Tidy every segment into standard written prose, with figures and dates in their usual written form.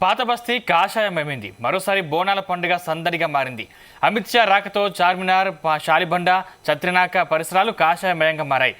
పాత బస్తీ కాషాయమైంది. మరోసారి బోనాల పండుగ సందడిగా మారింది. అమిత్ షా రాకతో చార్మినార్, షాలిబండ, చత్రినాక పరిసరాలు కాషాయమయంగా మారాయి.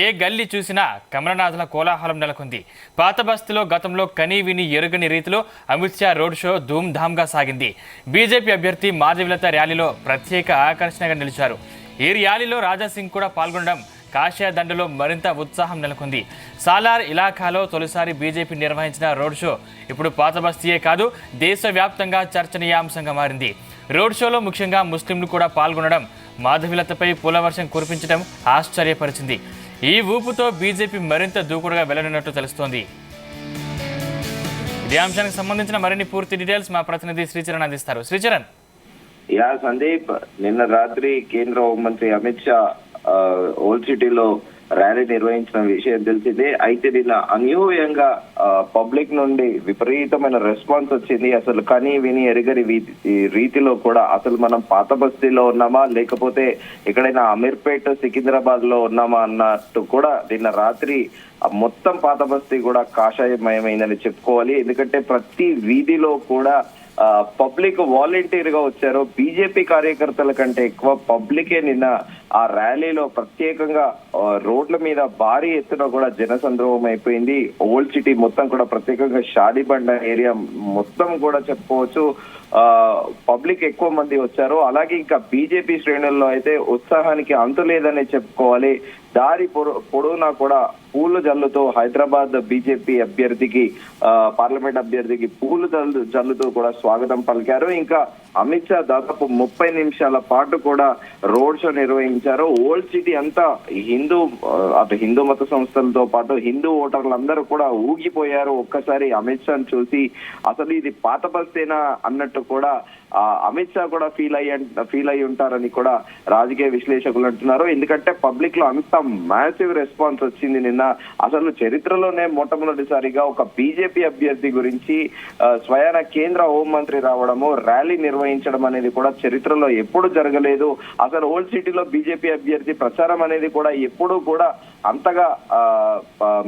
ఏ గల్లీ చూసినా కమలనాథుల కోలాహలం నెలకొంది. పాత బస్తీలో గతంలో కనీ విని ఎరుగని రీతిలో అమిత్ షా రోడ్ షో ధూమ్ధామ్గా సాగింది. బీజేపీ అభ్యర్థి మాధవిలత ర్యాలీలో ప్రత్యేక ఆకర్షణగా నిలిచారు. ఈ ర్యాలీలో రాజాసింగ్ కూడా పాల్గొనడం కాషాయ దండలో మరింత ఉత్సాహం నెలకొంది. సాలార్ ఇలాఖాలో తొలిసారి బీజేపీ నిర్వహించిన రోడ్ షో ఇప్పుడు పాత బస్తీయే కాదు, దేశవ్యాప్తంగా చర్చనీయాంశంగా మారింది. రోడ్ షోలో ముఖ్యంగా ముస్లింలు కూడా పాల్గొనడం మాధవిలతపై పూలవర్షం కురిపించడం ఆశ్చర్యపరిచింది. ఈ ఊపుతో బీజేపీ మరింత దూకుడుగా వెళ్లనున్నట్టు తెలుస్తోంది. ఇదే అంశానికి సంబంధించిన మరిన్ని పూర్తి డీటెయిల్స్ మా ప్రతినిధి శ్రీచరణ్ అందిస్తారు. శ్రీచరణ్. సందీప్, నిన్న రాత్రి కేంద్ర హోంమంత్రి అమిత్ షా ఓల్డ్ సిటీలో ర్యాలీ నిర్వహించిన విషయం తెలిసిందే. అయితే నిన్న అనూహ్యంగా పబ్లిక్ నుండి విపరీతమైన రెస్పాన్స్ వచ్చింది. అసలు కనీ విని ఎరుగని రీతిలో కూడా అసలు మనం పాత బస్తీలో ఉన్నామా లేకపోతే ఎక్కడైనా అమీర్పేట్, సికింద్రాబాద్ లో ఉన్నామా అన్నట్టు కూడా నిన్న రాత్రి మొత్తం పాత బస్తీ కూడా కాషాయమయమైందని చెప్పుకోవాలి. ఎందుకంటే ప్రతి వీధిలో కూడా పబ్లిక్ వాలంటీర్ గా వచ్చారు. బీజేపీ కార్యకర్తల కంటే ఎక్కువ పబ్లికే నిన్న ఆ ర్యాలీలో ప్రత్యేకంగా రోడ్ల మీద భారీ ఎత్తున కూడా జనసంద్రోహం అయిపోయింది. ఓల్డ్ సిటీ మొత్తం కూడా ప్రత్యేకంగా షాదిబండ ఏరియా మొత్తం కూడా చెప్పుకోవచ్చు పబ్లిక్ ఎక్కువ మంది వచ్చారు. అలాగే ఇంకా బీజేపీ శ్రేణుల్లో అయితే ఉత్సాహానికి అంతు లేదనే చెప్పుకోవాలి. దారి పొడవునా కూడా పూలు జల్లుతో హైదరాబాద్ బీజేపీ అభ్యర్థికి, పార్లమెంట్ అభ్యర్థికి పూలు జల్లుతూ కూడా స్వాగతం పలికారు. ఇంకా అమిత్ షా దాదాపు 30 నిమిషాల పాటు కూడా రోడ్ షో నిర్వహించారు. ఓల్డ్ సిటీ అంతా హిందూ మత సంస్థలతో పాటు హిందూ ఓటర్లందరూ కూడా ఊగిపోయారు. ఒక్కసారి అమిత్ షాను చూసి అసలు ఇది పాత బస్తేనా అన్నట్టు కూడా అమిత్ షా కూడా ఫీల్ అయి ఉంటారని కూడా రాజకీయ విశ్లేషకులు అంటున్నారు. ఎందుకంటే పబ్లిక్ లో అంత మ్యాసివ్ రెస్పాన్స్ వచ్చింది నిన్న. అసలు చరిత్రలోనే మొట్టమొదటిసారిగా ఒక బీజేపీ అభ్యర్థి గురించి స్వయాన కేంద్ర హోంమంత్రి రావడము, ర్యాలీ నిర్వహించడం అనేది కూడా చరిత్రలో ఎప్పుడు జరగలేదు. అసలు ఓల్డ్ సిటీలో బీజేపీ అభ్యర్థి ప్రచారం అనేది కూడా ఎప్పుడు కూడా అంతగా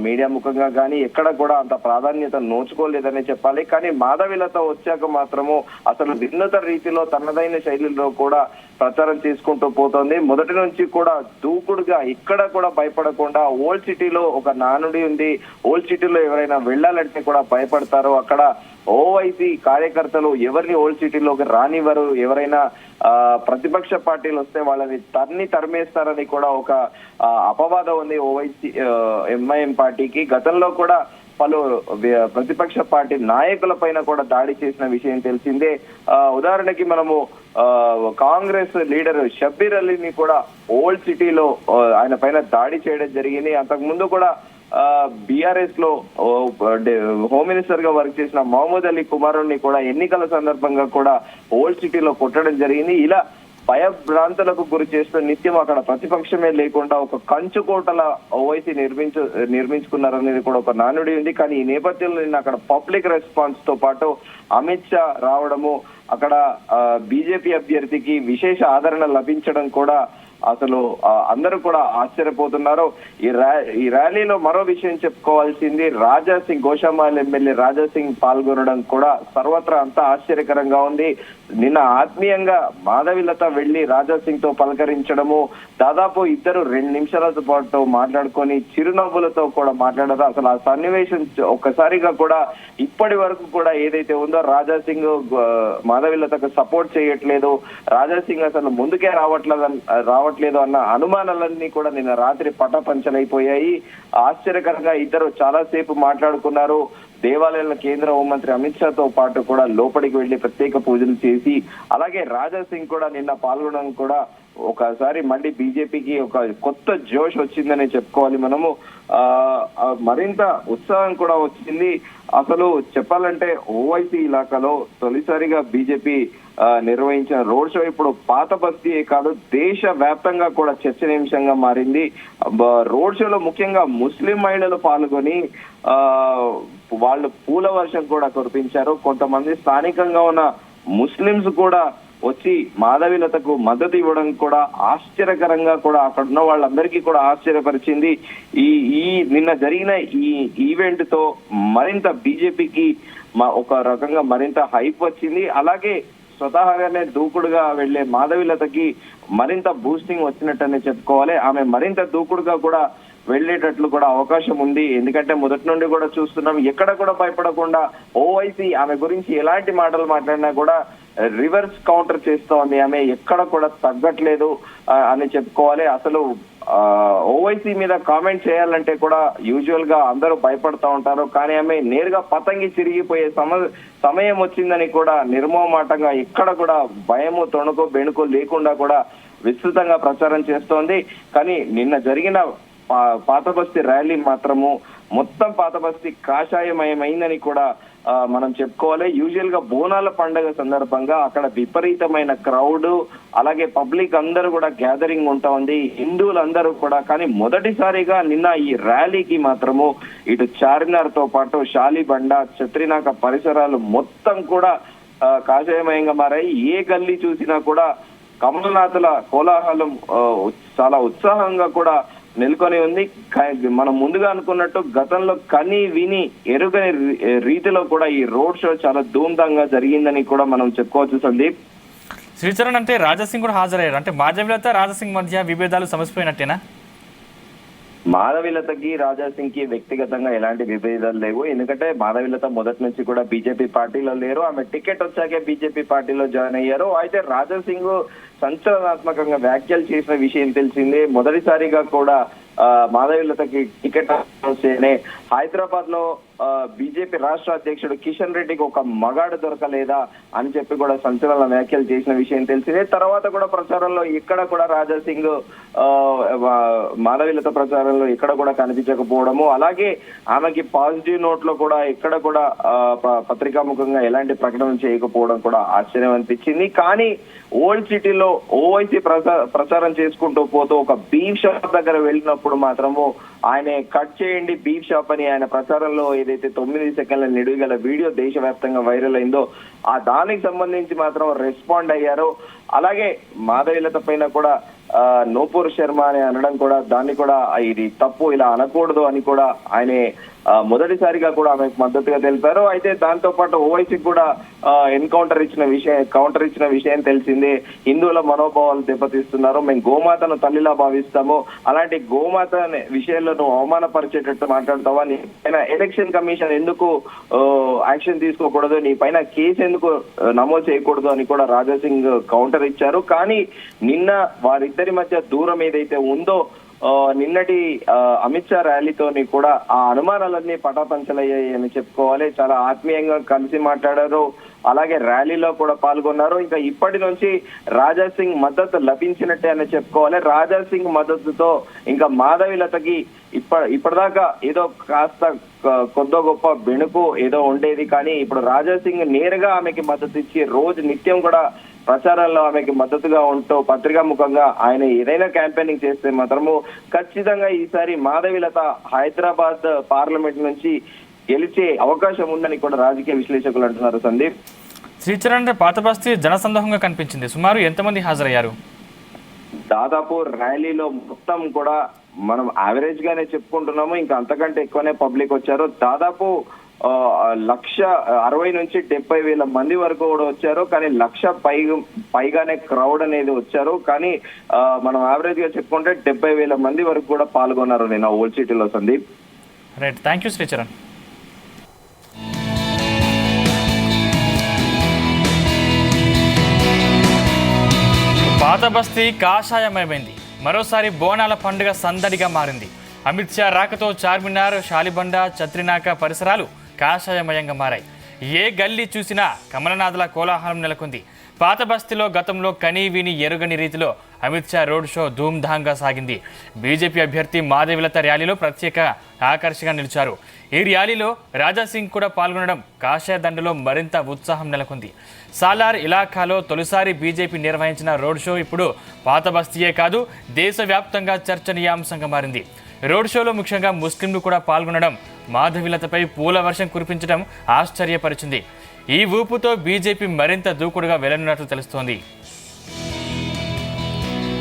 మీడియా ముఖంగా కానీ ఎక్కడ కూడా అంత ప్రాధాన్యత నోచుకోలేదనే చెప్పాలి. కానీ మాధవిలత వచ్చాక మాత్రము అసలు వినూత్న రీతిలో తనదైన శైలిలో కూడా ప్రచారం చేసుకుంటూ పోతోంది. మొదటి నుంచి కూడా దూకుడుగా ఇక్కడ కూడా భయపడకుండా, ఓల్డ్ సిటీలో ఒక నానుడి ఉంది, ఓల్డ్ సిటీలో ఎవరైనా వెళ్ళాలంటే కూడా భయపడతారు. అక్కడ ఓవైసీ కార్యకర్తలు ఎవరిని ఓల్డ్ సిటీలోకి రానివ్వరు. ఎవరైనా ప్రతిపక్ష పార్టీలు వస్తే వాళ్ళని తరిమేస్తారని కూడా ఒక అపవాదం ఉంది ఓవైసీ ఎంఐఎం పార్టీకి. గతంలో కూడా పలు ప్రతిపక్ష పార్టీ నాయకుల పైన కూడా దాడి చేసిన విషయం తెలిసిందే. ఉదాహరణకి మనము కాంగ్రెస్ లీడర్ షబ్బీర్ అలీని కూడా ఓల్డ్ సిటీలో ఆయన పైన దాడి చేయడం జరిగింది. అంతకు ముందు కూడా బీఆర్ఎస్ లో హోమ్ మినిస్టర్ గా వర్క్ చేసిన మహమూద్ అలీ కుమారుని కూడా ఎన్నికల సందర్భంగా కూడా ఓల్డ్ సిటీలో కొట్టడం జరిగింది. ఇలా భయభ్రాంతులకు గురి చేస్తూ నిత్యం అక్కడ ప్రతిపక్షమే లేకుండా ఒక కంచుకోటల ఓవైసీ నిర్మించుకున్నారనేది కూడా ఒక నానుడి ఉంది. కానీ ఈ నేపథ్యంలో నిన్న అక్కడ పబ్లిక్ రెస్పాన్స్ తో పాటు అమిత్ షా రావడము, అక్కడ బీజేపీ అభ్యర్థికి విశేష ఆదరణ లభించడం కూడా అసలు అందరూ కూడా ఆశ్చర్యపోతున్నారు. ఈ ర్యాలీలో మరో విషయం చెప్పుకోవాల్సింది, రాజాసింగ్, గోషామాల్ ఎమ్మెల్యే రాజాసింగ్ పాల్గొనడం కూడా సర్వత్రా అంతా ఆశ్చర్యకరంగా ఉంది. నిన్న ఆత్మీయంగా మాధవిలత వెళ్లి రాజాసింగ్ తో పలకరించడము, దాదాపు ఇద్దరు 2 నిమిషాల పాటు మాట్లాడుకొని చిరునవ్వులతో కూడా మాట్లాడారు. అసలు ఆ సన్నివేశం ఒక్కసారిగా కూడా ఇప్పటి వరకు కూడా ఏదైతే ఉందో రాజాసింగ్ మాధవిలతకు సపోర్ట్ చేయట్లేదు, రాజాసింగ్ అసలు ముందుకే రావట్లేదు అన్న అనుమానాలన్నీ కూడా నిన్న రాత్రి పటాపంచలైపోయాయి. ఆశ్చర్యకరంగా ఇద్దరు చాలా సేపు మాట్లాడుకున్నారు. దేవాలయాల కేంద్ర హోంమంత్రి అమిత్ షాతో పాటు కూడా లోపలికి వెళ్లి ప్రత్యేక పూజలు చేసి, అలాగే రాజాసింగ్ కూడా నిన్న పాల్గొనడం కూడా ఒకసారి మళ్ళీ బీజేపీకి ఒక కొత్త జోష్ వచ్చిందని చెప్పుకోవాలి. మనము మరింత ఉత్సాహం కూడా వచ్చింది. అసలు చెప్పాలంటే ఓవైసీ ఇలాకాలో తొలిసారిగా బీజేపీ నిర్వహించిన రోడ్ షో ఇప్పుడు పాత బస్తీయే కాదు, దేశ వ్యాప్తంగా కూడా చర్చనీయాంశంగా మారింది. రోడ్ షోలో ముఖ్యంగా ముస్లిం మహిళలు పాల్గొని వాళ్ళు పూల వర్షం కూడా కురిపించారు. కొంతమంది స్థానికంగా ఉన్న ముస్లింస్ కూడా వచ్చి మాధవిలతకు మద్దతు ఇవ్వడం కూడా ఆశ్చర్యకరంగా కూడా అక్కడ ఉన్న వాళ్ళందరికీ కూడా ఆశ్చర్యపరిచింది. ఈ నిన్న జరిగిన ఈ ఈవెంట్ తో మరింత బీజేపీకి ఒక రకంగా మరింత హైప్ వచ్చింది. అలాగే స్వతహాగానే దూకుడుగా వెళ్లే మాధవిలతకి మరింత బూస్టింగ్ వచ్చినట్టనే చెప్పుకోవాలి. ఆమె మరింత దూకుడుగా కూడా వెళ్లేటట్లు కూడా అవకాశం ఉంది. ఎందుకంటే మొదటి నుండి కూడా చూస్తున్నాం, ఎక్కడ కూడా భయపడకుండా ఓవైసీ ఆమె గురించి ఎలాంటి మాటలు మాట్లాడినా కూడా రివర్స్ కౌంటర్ చేస్తోంది. ఆమె ఎక్కడ కూడా తగ్గట్లేదు అని చెప్పుకోవాలి. అసలు ఓవైసీ మీద కామెంట్ చేయాలంటే కూడా యూజువల్ గా అందరూ భయపడతా ఉంటారు, కానీ ఆమె నేరుగా పతంగి చిరిగిపోయే సమయం వచ్చిందని కూడా నిర్మోహమాటంగా ఎక్కడ కూడా భయము తొణుకు బెణుకు లేకుండా కూడా విస్తృతంగా ప్రచారం చేస్తోంది. కానీ నిన్న జరిగిన పాతబస్తీ ర్యాలీ మాత్రము మొత్తం పాతబస్తీ కాషాయమయమైందని కూడా మనం చెప్పుకోవాలి. యూజువల్ గా బోనాల పండుగ సందర్భంగా అక్కడ విపరీతమైన క్రౌడ్, అలాగే పబ్లిక్ అందరూ కూడా గ్యాదరింగ్ ఉంటా ఉంది, హిందువులందరూ కూడా. కానీ మొదటిసారిగా నిన్న ఈ ర్యాలీకి మాత్రము ఇటు చార్మినార్ తో పాటు షాలిబండ, చత్రినాక పరిసరాలు మొత్తం కూడా కాషాయమయంగా మారాయి. ఏ గల్లీ చూసినా కూడా కమలనాథుల కోలాహలం చాలా ఉత్సాహంగా కూడా నెలకొని ఉంది. మనం ముందుగా అనుకున్నట్టు గతంలో కని విని ఎరుగని రీతిలో కూడా ఈ రోడ్ షో చాలా ధూమ్ధాంగా జరిగిందని కూడా మనం చెప్పుకోవచ్చు సందీప్. శ్రీచరణ్ అంటే రాజాసింగ్ కూడా హాజరయ్యారు, అంటే మాధవిలత రాజాసింగ్ మధ్య విభేదాలు సమసిపోయినట్టేనా? మాధవిలతకి రాజాసింగ్ కి వ్యక్తిగతంగా ఎలాంటి విభేదాలు లేవు. ఎందుకంటే మాధవిలత మొదటి నుంచి కూడా బీజేపీ పార్టీలో లేరు, ఆమె టికెట్ వచ్చాకే బీజేపీ పార్టీలో జాయిన్ అయ్యారు. అయితే రాజాసింగ్ సంచలనాత్మకంగా వ్యాఖ్యలు చేసిన విషయం తెలిసిందే. మొదటిసారిగా కూడా మాధవిలతకి టికెట్ వస్తేనే హైదరాబాద్ లో బీజేపీ రాష్ట్ర అధ్యక్షుడు కిషన్ రెడ్డికి ఒక మగాడు దొరకలేదా అని చెప్పి కూడా సంచలన వ్యాఖ్యలు చేసిన విషయం తెలిసిందే. తర్వాత కూడా ప్రచారంలో ఎక్కడ కూడా రాజాసింగ్ మాధవిలత ప్రచారంలో ఎక్కడ కూడా కనిపించకపోవడము, అలాగే ఆమెకి పాజిటివ్ నోట్ లో కూడా ఎక్కడ కూడా పత్రికాముఖంగా ఎలాంటి ప్రకటన చేయకపోవడం కూడా ఆశ్చర్యం అనిపించింది. కానీ ఓల్డ్ సిటీలో ఓవైసీ ప్రచారం చేసుకుంటూ పోతూ ఒక బీఫ్ షాప్ దగ్గర వెళ్ళినప్పుడు మాత్రము ఆయన కట్ చేయండి బీఫ్ షాప్ అని ఆయన ప్రచారంలో ఏదైతే 9 సెకండ్ల నిడివి గల వీడియో దేశవ్యాప్తంగా వైరల్ అయిందో దానికి సంబంధించి మాత్రం రెస్పాండ్ అయ్యారు. అలాగే మాధవిలత పైన కూడా నూపూర్ శర్మ అని అనడం కూడా దాన్ని కూడా ఇది తప్పు, ఇలా అనకూడదు అని కూడా ఆయన మొదటిసారిగా కూడా ఆమెకు మద్దతుగా తెలిపారు. అయితే దాంతో పాటు ఓవైసీ కూడా కౌంటర్ ఇచ్చిన విషయం తెలిసిందే. హిందువుల మనోభావాలు దెబ్బతీస్తున్నారు, మేము గోమాతను తల్లిలా భావిస్తాము, అలాంటి గోమాత విషయంలో నువ్వు అవమానపరిచేటట్టు మాట్లాడతావా, నీ పైన ఎలక్షన్ కమిషన్ ఎందుకు యాక్షన్ తీసుకోకూడదు, నీ పైన కేసు ఎందుకు నమోదు చేయకూడదు అని కూడా రాజాసింగ్ కౌంటర్ ఇచ్చారు. కానీ నిన్న వారిద్దరి మధ్య దూరం ఏదైతే ఉందో నిన్నటి అమిత్ షా ర్యాలీతోని కూడా ఆ అనుమానాలన్నీ పటాపంచలయ్యాయి అని చెప్పుకోవాలి. చాలా ఆత్మీయంగా కలిసి మాట్లాడారు, అలాగే ర్యాలీలో కూడా పాల్గొన్నారు. ఇంకా ఇప్పటి నుంచి రాజాసింగ్ మద్దతు లభించినట్టే అని చెప్పుకోవాలి. రాజాసింగ్ మద్దతుతో ఇంకా మాధవిలతకి ఇప్పటిదాకా ఏదో కాస్త కొద్దో గొప్ప బెణుకు ఏదో ఉండేది, కానీ ఇప్పుడు రాజాసింగ్ నేరుగా ఆమెకి మద్దతు ఇచ్చి రోజు నిత్యం కూడా ప్రచారంలో ఆమెకి మద్దతుగా ఉంటూ పత్రికా ముఖంగా ఆయన ఏదైనా క్యాంపెయినింగ్ చేస్తే మాత్రము ఖచ్చితంగా ఈసారి మాధవిలత హైదరాబాద్ పార్లమెంట్ నుంచి గెలిచే అవకాశం ఉందని కూడా రాజకీయ విశ్లేషకులు అంటున్నారు సందీప్. శ్రీచరణ్ పాతబస్తీ జనసందోహంగా కనిపించింది, సుమారు ఎంతమంది హాజరయ్యారు? దాదాపు ర్యాలీలో మొత్తం కూడా మనం యావరేజ్ గానే చెప్పుకుంటున్నాము, ఇంకా అంతకంటే ఎక్కువనే పబ్లిక్ వచ్చారు. దాదాపు 160,000 నుంచి 70,000 మంది వరకు కూడా వచ్చారు. కానీ 1,00,000 పైగానే క్రౌడ్ అనేది వచ్చారు. కానీ మనం యావరేజ్ గా చెప్పుకుంటే 70,000 మంది వరకు కూడా పాల్గొన్నారు నేను ఓల్డ్ సిటీలో Sandeep. Right, thank you Sricharan. Pathabasti కాషాయమైంది, మరోసారి బోనాల పండుగ సందడిగా మారింది. అమిత్ షా రాకతో చార్మినార్, షాలిబండ, చత్రినాక పరిసరాలు కాషాయమయంగా మారాయి. ఏ గల్లీ చూసినా కమలనాథుల కోలాహలం నెలకొంది. పాతబస్తీలో గతంలో కనీ విని ఎరుగని రీతిలో అమిత్ షా రోడ్ షో ధూమ్ధాంగా సాగింది. బీజేపీ అభ్యర్థి మాధవిలత ర్యాలీలో ప్రత్యేక ఆకర్షణగా నిలిచారు. ఈ ర్యాలీలో రాజాసింగ్ కూడా పాల్గొనడం కాషాయ దండలో మరింత ఉత్సాహం నెలకొంది. సాలార్ ఇలాఖాలో తొలిసారి బీజేపీ నిర్వహించిన రోడ్ షో ఇప్పుడు పాతబస్తీయే కాదు, దేశవ్యాప్తంగా చర్చనీయాంశంగా మారింది. రోడ్ షోలో ముఖ్యంగా ముస్లింలు కూడా పాల్గొనడం, మాధవిలతపై పూల వర్షం కురిపించడం ఆశ్చర్యపరిచింది. ఈ ఊపుతో బీజేపీ మరింత దూకుడుగా వెళ్లనున్నట్లు తెలుస్తోంది.